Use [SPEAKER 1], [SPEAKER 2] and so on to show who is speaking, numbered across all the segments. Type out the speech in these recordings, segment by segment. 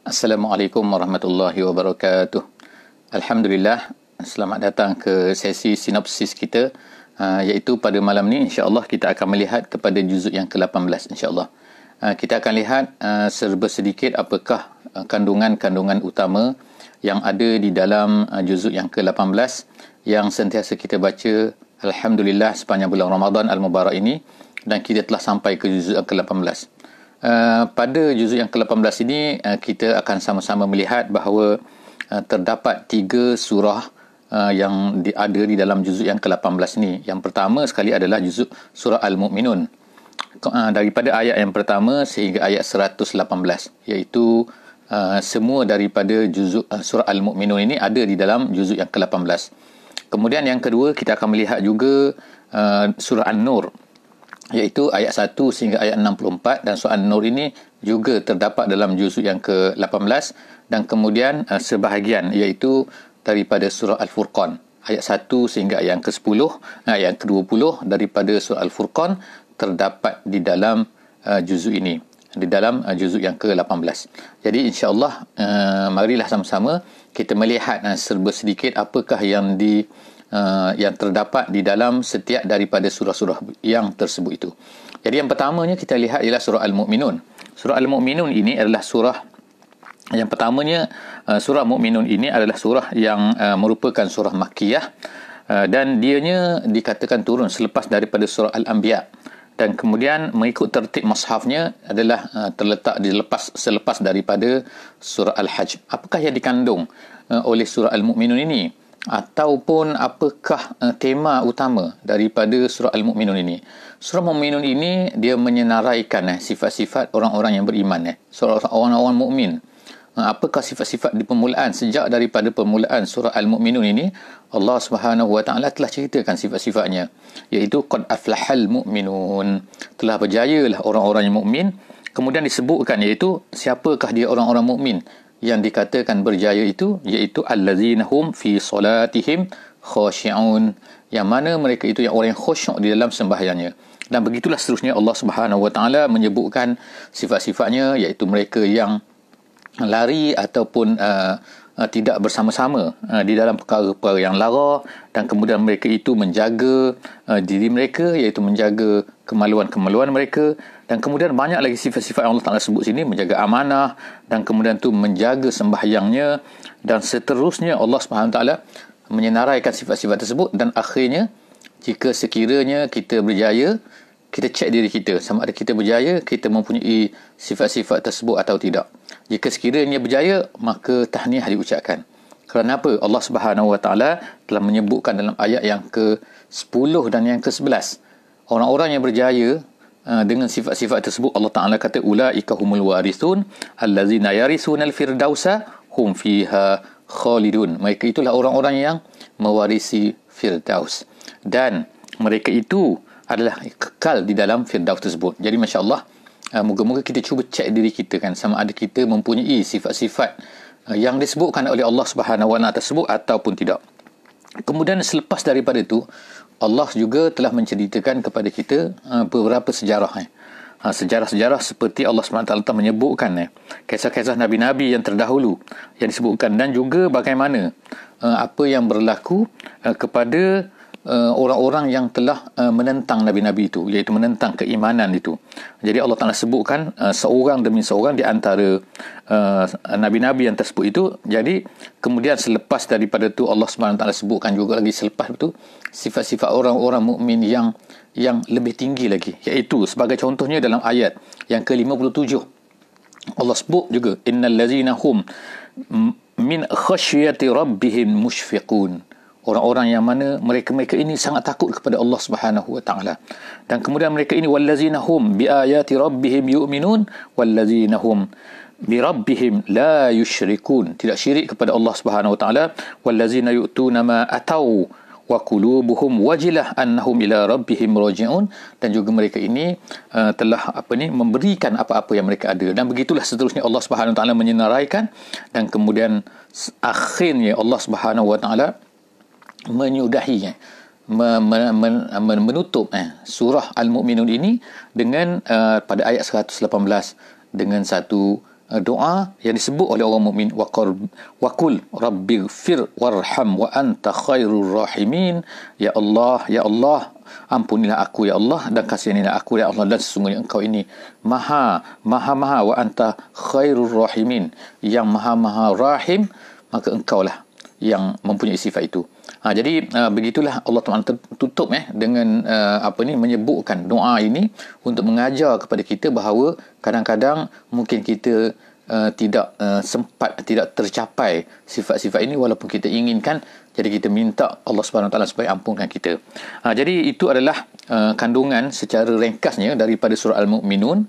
[SPEAKER 1] Assalamualaikum warahmatullahi wabarakatuh. Alhamdulillah, selamat datang ke sesi sinopsis kita, iaitu pada malam ni insya-Allah kita akan melihat kepada juzuk yang ke-18 insya-Allah. Kita akan lihat serba sedikit apakah kandungan-kandungan utama yang ada di dalam juzuk yang ke-18 yang sentiasa kita baca alhamdulillah sepanjang bulan Ramadan al-Mubarak ini, dan kita telah sampai ke juzuk yang ke-18. Pada juzuk yang ke-18 ini kita akan sama-sama melihat bahawa terdapat 3 surah yang ada di dalam juzuk yang ke-18 ini. Yang pertama sekali adalah juzuk surah Al-Mu'minun, daripada ayat yang pertama sehingga ayat 118, iaitu semua daripada juzuk surah Al-Mu'minun ini ada di dalam juzuk yang ke-18. Kemudian yang kedua kita akan melihat juga surah An-Nur, iaitu ayat 1 sehingga ayat 64, dan surah An-Nur ini juga terdapat dalam juzuk yang ke-18, dan kemudian sebahagian iaitu daripada surah Al-Furqan ayat 1 sehingga ayat yang ke-10, ayat ke-20 daripada surah Al-Furqan terdapat di dalam juzuk ini, di dalam juzuk yang ke-18. Jadi insya-Allah marilah sama-sama kita melihat serba sedikit apakah yang terdapat di dalam setiap daripada surah-surah yang tersebut itu. Jadi yang pertamanya kita lihat ialah surah Al-Mu'minun. Surah Al-Mu'minun ini adalah surah yang pertamanya. Surah Al-Mu'minun ini adalah surah yang merupakan surah Makkiyah, dan dianya dikatakan turun selepas daripada surah Al-Anbiya, dan kemudian mengikut tertib mushafnya adalah terletak selepas daripada surah Al-Hajj. Apakah yang dikandung oleh surah Al-Mu'minun ini, ataupun apakah tema utama daripada surah Al-Mu'minun ini? Surah Al-Mu'minun ini dia menyenaraikan sifat-sifat orang-orang yang beriman, orang-orang mukmin. Apakah sifat-sifat di permulaan, sejak daripada permulaan surah Al-Mu'minun ini Allah Subhanahu wa taala telah ceritakan sifat-sifatnya, iaitu qad aflahal mu'minun, telah berjayalah orang-orang yang mukmin. Kemudian disebutkan iaitu siapakah dia orang-orang mukmin yang dikatakan berjaya itu, iaitu allazina hum fi solatihim khashi'un, yang mana mereka itu yang orang yang khusyuk di dalam sembahyangnya. Dan begitulah seterusnya Allah Subhanahu wa taala menyebutkan sifat-sifatnya, iaitu mereka yang lari ataupun tidak bersama-sama di dalam perkara-perkara yang lara, dan kemudian mereka itu menjaga diri mereka, iaitu menjaga kemaluan-kemaluan mereka, dan kemudian banyak lagi sifat-sifat yang Allah Ta'ala sebut sini, menjaga amanah, dan kemudian tu menjaga sembahyangnya, dan seterusnya Allah SWT menyenaraikan sifat-sifat tersebut. Dan akhirnya, jika sekiranya kita berjaya, kita cek diri kita sama ada kita berjaya, kita mempunyai sifat-sifat tersebut atau tidak. Jika sekiranya berjaya, maka tahniah diucapkan. Kerana apa? Allah Subhanahu wa taala telah menyebutkan dalam ayat yang ke-10 dan yang ke-11, orang-orang yang berjaya dengan sifat-sifat tersebut, Allah Ta'ala kata ulaika humul warithun allazina yarisuna al-firdausa hum fiha khalidun. Mereka itulah orang-orang yang mewarisi firdaus, dan mereka itu adalah kekal di dalam firdaus tersebut. Jadi masya-Allah, moga-moga kita cuba cek diri kita kan, sama ada kita mempunyai sifat-sifat yang disebutkan oleh Allah Subhanahu wa taala tersebut ataupun tidak. Kemudian selepas daripada itu, Allah juga telah menceritakan kepada kita beberapa sejarah. Sejarah-sejarah seperti Allah SWT telah menyebutkan kisah-kisah Nabi-Nabi yang terdahulu yang disebutkan, dan juga bagaimana apa yang berlaku kepada orang-orang yang telah menentang Nabi-Nabi itu, iaitu menentang keimanan itu. Jadi Allah Ta'ala sebutkan seorang demi seorang di antara Nabi-Nabi yang tersebut itu. Jadi kemudian selepas daripada itu Allah SWT sebutkan juga lagi selepas itu sifat-sifat orang-orang mukmin yang lebih tinggi lagi, iaitu sebagai contohnya dalam ayat yang ke-57 Allah sebut juga innal ladzina hum min khasyati rabbihim mushfiqun, orang-orang yang mana mereka ini sangat takut kepada Allah Subhanahu wa taala. Dan kemudian mereka ini wallazina hum biayati rabbihim yu'minun wallazina hum bi rabbihim la yusyrikun, tidak syirik kepada Allah Subhanahu wa taala. Wallazina yu'tuna ma atau wa qulubuhum wajilah annahum ila rabbihim raji'un, dan juga mereka ini telah memberikan apa-apa yang mereka ada. Dan begitulah seterusnya Allah Subhanahu wa taala menyenaraikan, dan kemudian akhirnya Allah Subhanahu wa taala menyudahi menutup surah Al-Mu'minun ini dengan pada ayat 118 dengan satu doa yang disebut oleh orang mukmin, waqul rabbighfir warham wa anta khairur rahimin. Ya Allah, ya Allah, ampunilah aku ya Allah, dan kasihanilah aku ya Allah, dan sesungguhnya engkau ini maha wa anta khairur rahimin, yang maha rahim, maka engkaulah yang mempunyai sifat itu. Jadi begitulah Allah Taala tutup dengan menyebutkan doa ini untuk mengajar kepada kita bahawa kadang-kadang mungkin kita tidak sempat, tidak tercapai sifat-sifat ini walaupun kita inginkan. Jadi kita minta Allah Subhanahu Wa Taala supaya ampunkan kita. Jadi itu adalah kandungan secara ringkasnya daripada surah Al-Mu'minun,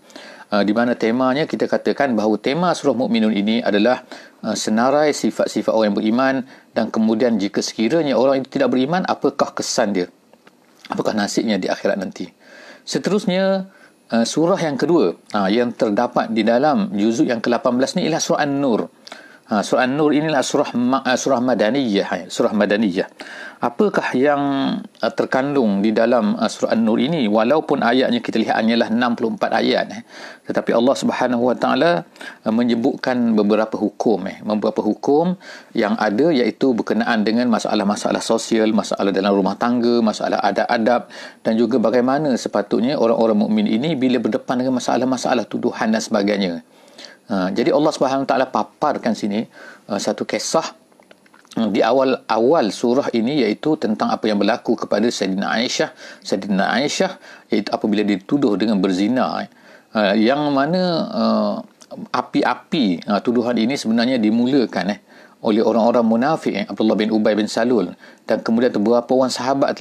[SPEAKER 1] di mana temanya kita katakan bahawa tema surah Mu'minun ini adalah senarai sifat-sifat orang yang beriman, dan kemudian jika sekiranya orang itu tidak beriman, apakah kesan dia, apakah nasibnya di akhirat nanti. Seterusnya, surah yang kedua yang terdapat di dalam juzuk yang ke-18 ni ialah surah An-Nur. Surah An-Nur inilah surah Madaniyah. Surah Madaniyah. Apakah yang terkandung di dalam surah An-Nur ini? Walaupun ayatnya kita lihat hanyalah 64 ayat, tetapi Allah Subhanahu Wa Taala menyebutkan beberapa hukum, beberapa hukum yang ada, iaitu berkenaan dengan masalah-masalah sosial, masalah dalam rumah tangga, masalah adab-adab, dan juga bagaimana sepatutnya orang-orang mukmin ini bila berdepan dengan masalah-masalah tuduhan dan sebagainya. Jadi Allah Subhanahu Wa Taala paparkan sini satu kisah di awal surah ini, iaitu tentang apa yang berlaku kepada Sayyidina Aisyah, iaitu apabila dituduh dengan berzina, yang mana api-api tuduhan ini sebenarnya dimulakan oleh orang-orang munafik, Abdullah bin Ubay bin Salul, dan kemudian beberapa orang sahabat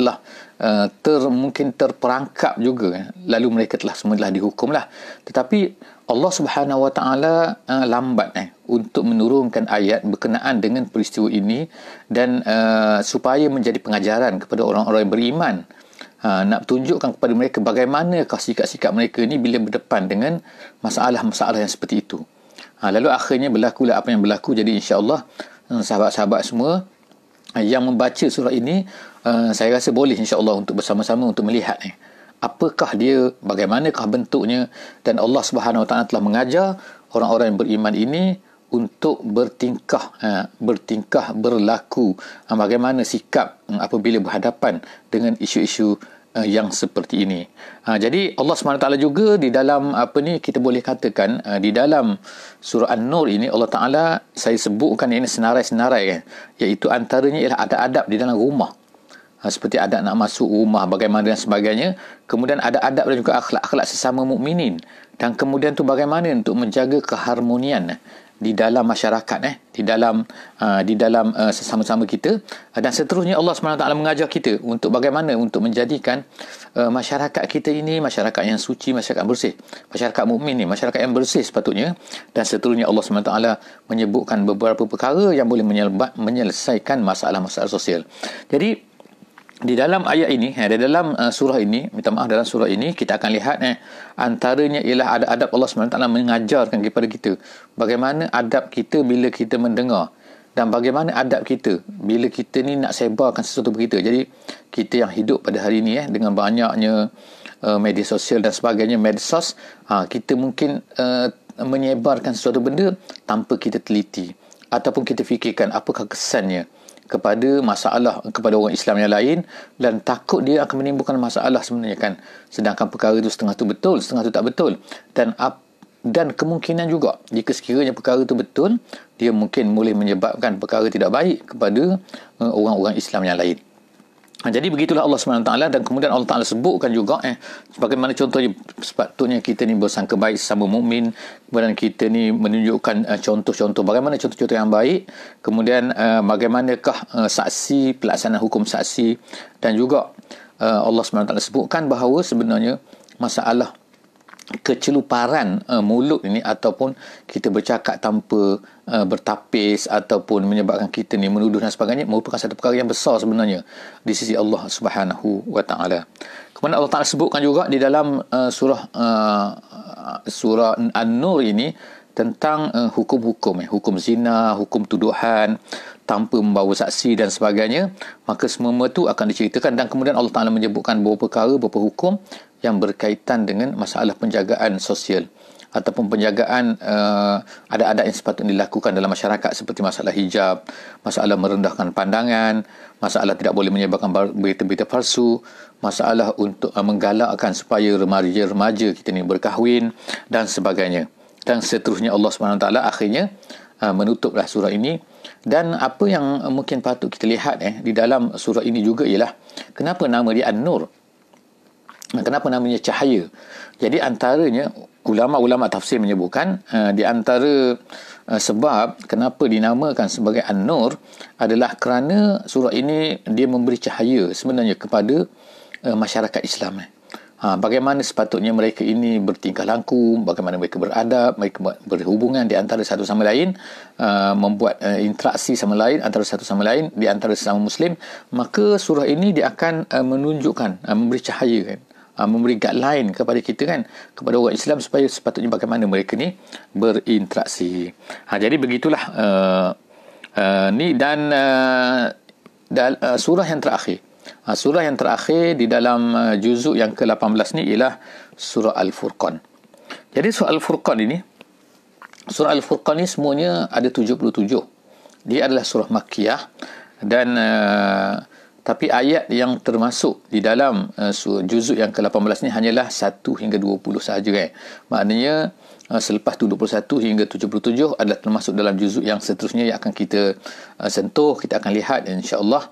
[SPEAKER 1] telah mungkin terperangkap juga, lalu mereka semua telah dihukumlah. Tetapi Allah Subhanahu Wa Taala lambat untuk menurunkan ayat berkenaan dengan peristiwa ini, dan supaya menjadi pengajaran kepada orang-orang yang beriman, nak tunjukkan kepada mereka bagaimanakah sikap-sikap mereka ini bila berdepan dengan masalah-masalah yang seperti itu. Lalu akhirnya berlakulah apa yang berlaku. Jadi insya-Allah sahabat-sahabat semua yang membaca surah ini, saya rasa boleh insya-Allah untuk bersama-sama untuk melihat apakah dia, bagaimanakah bentuknya, dan Allah Subhanahu Wa Taala telah mengajar orang-orang yang beriman ini untuk bertingkah, berlaku, bagaimana sikap apabila berhadapan dengan isu-isu yang seperti ini. Jadi Allah SWT juga di dalam kita boleh katakan di dalam surah An-Nur ini, Allah Taala, saya sebutkan ini senarai-senarai, iaitu antaranya ialah adab-adab di dalam rumah, seperti adab nak masuk rumah bagaimana dan sebagainya. Kemudian ada adab dan juga akhlak-akhlak sesama mukminin, dan kemudian tu bagaimana untuk menjaga keharmonian di dalam masyarakat, di dalam sesama-sama kita. Dan seterusnya Allah SWT mengajar kita untuk bagaimana untuk menjadikan masyarakat kita ini masyarakat yang suci, masyarakat bersih, masyarakat mukmin ni masyarakat yang bersih sepatutnya. Dan seterusnya Allah SWT menyebutkan beberapa perkara yang boleh menyelesaikan masalah-masalah sosial. Jadi di dalam ayat ini, di dalam surah ini, dalam surah ini kita akan lihat antaranya ialah ada adab Allah SWT mengajarkan kepada kita bagaimana adab kita bila kita mendengar, dan bagaimana adab kita bila kita ni nak sebarkan sesuatu berita. Jadi kita yang hidup pada hari ini dengan banyaknya media sosial dan sebagainya, medsos, kita mungkin menyebarkan sesuatu benda tanpa kita teliti ataupun kita fikirkan apakah kesannya kepada kepada orang Islam yang lain, dan takut dia akan menimbulkan masalah sebenarnya kan, sedangkan perkara itu setengah tu betul, setengah tu tak betul. Dan kemungkinan juga jika sekiranya perkara itu betul, dia mungkin boleh menyebabkan perkara tidak baik kepada orang-orang Islam yang lain. Jadi begitulah Allah SWT. Dan kemudian Allah Ta'ala sebutkan juga bagaimana contohnya sepatutnya kita ni bersangka baik sesama mukmin, kemudian kita ni menunjukkan contoh-contoh bagaimana contoh-contoh yang baik, kemudian bagaimanakah saksi, pelaksanaan hukum saksi, dan juga Allah SWT sebutkan bahawa sebenarnya masalah keceluparan mulut ini, ataupun kita bercakap tanpa bertapis ataupun menyebabkan kita ni menuduh dan sebagainya, merupakan satu perkara yang besar sebenarnya di sisi Allah Subhanahu Wa Taala. Kemudian Allah Taala sebutkan juga di dalam surah An-Nur ini tentang hukum-hukum, hukum zina, hukum tuduhan tanpa membawa saksi dan sebagainya. Maka semua itu akan diceritakan, dan kemudian Allah Ta'ala menyebutkan beberapa perkara, beberapa hukum yang berkaitan dengan masalah penjagaan sosial. ataupun penjagaan adat-adat yang sepatutnya dilakukan dalam masyarakat, seperti masalah hijab, masalah merendahkan pandangan, masalah tidak boleh menyebarkan berita-berita palsu, masalah untuk menggalakkan supaya remaja-remaja kita ni berkahwin dan sebagainya. Dan seterusnya Allah SWT akhirnya menutuplah surah ini. Dan apa yang mungkin patut kita lihat di dalam surah ini juga ialah kenapa nama dia An-Nur, kenapa namanya cahaya. Jadi antaranya ulama-ulama tafsir menyebutkan di antara sebab kenapa dinamakan sebagai An-Nur adalah kerana surah ini dia memberi cahaya sebenarnya kepada masyarakat Islam. Bagaimana sepatutnya mereka ini bertingkah laku, bagaimana mereka beradab, mereka berhubungan di antara satu sama lain, membuat interaksi sama lain antara satu sama lain di antara sesama Muslim. Maka surah ini dia akan menunjukkan, memberi cahaya kan, memberi guideline kepada kita kan, kepada orang Islam supaya sepatutnya bagaimana mereka ni berinteraksi. Jadi begitulah ni dan surah yang terakhir. Surah yang terakhir di dalam juzuk yang ke-18 ni ialah surah Al-Furqan. Jadi surah Al-Furqan ini, surah Al-Furqan ni semuanya ada 77. Dia adalah surah Makkiyah dan tapi ayat yang termasuk di dalam juzuk yang ke-18 ni hanyalah 1 hingga 20 sahaja kan. Maknanya selepas 21 hingga 77 adalah termasuk dalam juzuk yang seterusnya yang akan kita sentuh, kita akan lihat insya-Allah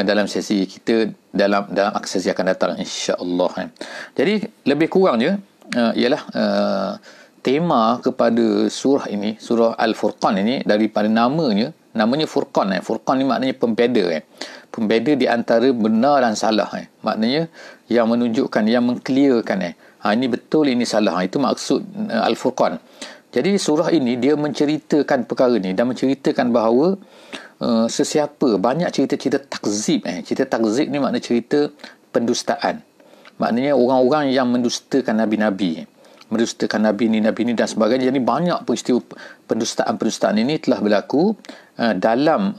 [SPEAKER 1] dalam sesi kita dalam sesi akan datang insya-Allah. Jadi lebih kurangnya ialah tema kepada surah ini, surah Al-Furqan ini, daripada namanya Furqan. Furqan ni maknanya pembeda. Pembeda di antara benar dan salah. Maknanya yang menunjukkan, yang mengclearkan. Ini betul, ini salah. Itu maksud Al-Furqan. Jadi surah ini dia menceritakan perkara ni dan menceritakan bahawa sesiapa, banyak cerita-cerita takzib. Cerita takzib ni makna cerita pendustaan. Maknanya orang-orang yang mendustakan Nabi-Nabi, mendustakan Nabi ni dan sebagainya. Jadi banyak peristiwa pendustaan ini telah berlaku dalam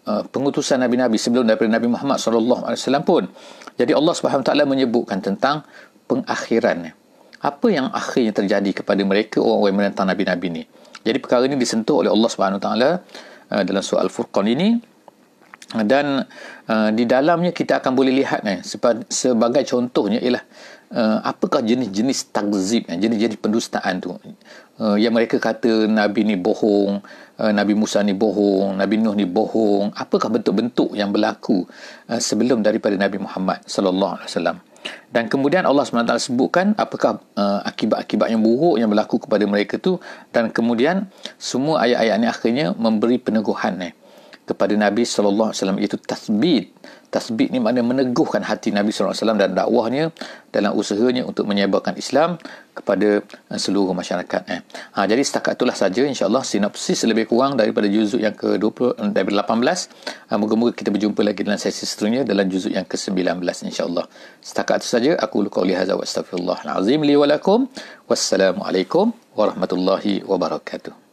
[SPEAKER 1] pengutusan Nabi-Nabi sebelum daripada Nabi Muhammad SAW pun. Jadi Allah SWT menyebutkan tentang pengakhiran. Apa yang akhirnya terjadi kepada mereka orang yang menentang Nabi-Nabi ni. Jadi perkara ini disentuh oleh Allah SWT dalam surah Al-Furqan ini. Dan di dalamnya kita akan boleh lihat sebagai contohnya ialah apakah jenis-jenis takzib, jenis-jenis pendustaan tu, yang mereka kata Nabi ni bohong, Nabi Musa ni bohong, Nabi Nuh ni bohong. Apakah bentuk-bentuk yang berlaku sebelum daripada Nabi Muhammad sallallahu alaihi wasallam. Dan kemudian Allah SWT sebutkan apakah akibat-akibat yang buruk yang berlaku kepada mereka tu. Dan kemudian semua ayat-ayat ini akhirnya memberi peneguhan kepada Nabi SAW, iaitu tasbit. Tasbit ni maknanya meneguhkan hati Nabi SAW dan dakwahnya dalam usahanya untuk menyebarkan Islam kepada seluruh masyarakat. Jadi setakat itulah saja insya-Allah sinopsis lebih kurang daripada juzuk yang ke-20 daripada 18. Moga-moga kita berjumpa lagi dalam sesi seterusnya dalam juzuk yang ke-19 insya-Allah. Setakat itu saja, aku qauli hadza wa astaghfirullahal azim li wa lakum. Wassalamualaikum warahmatullahi wabarakatuh.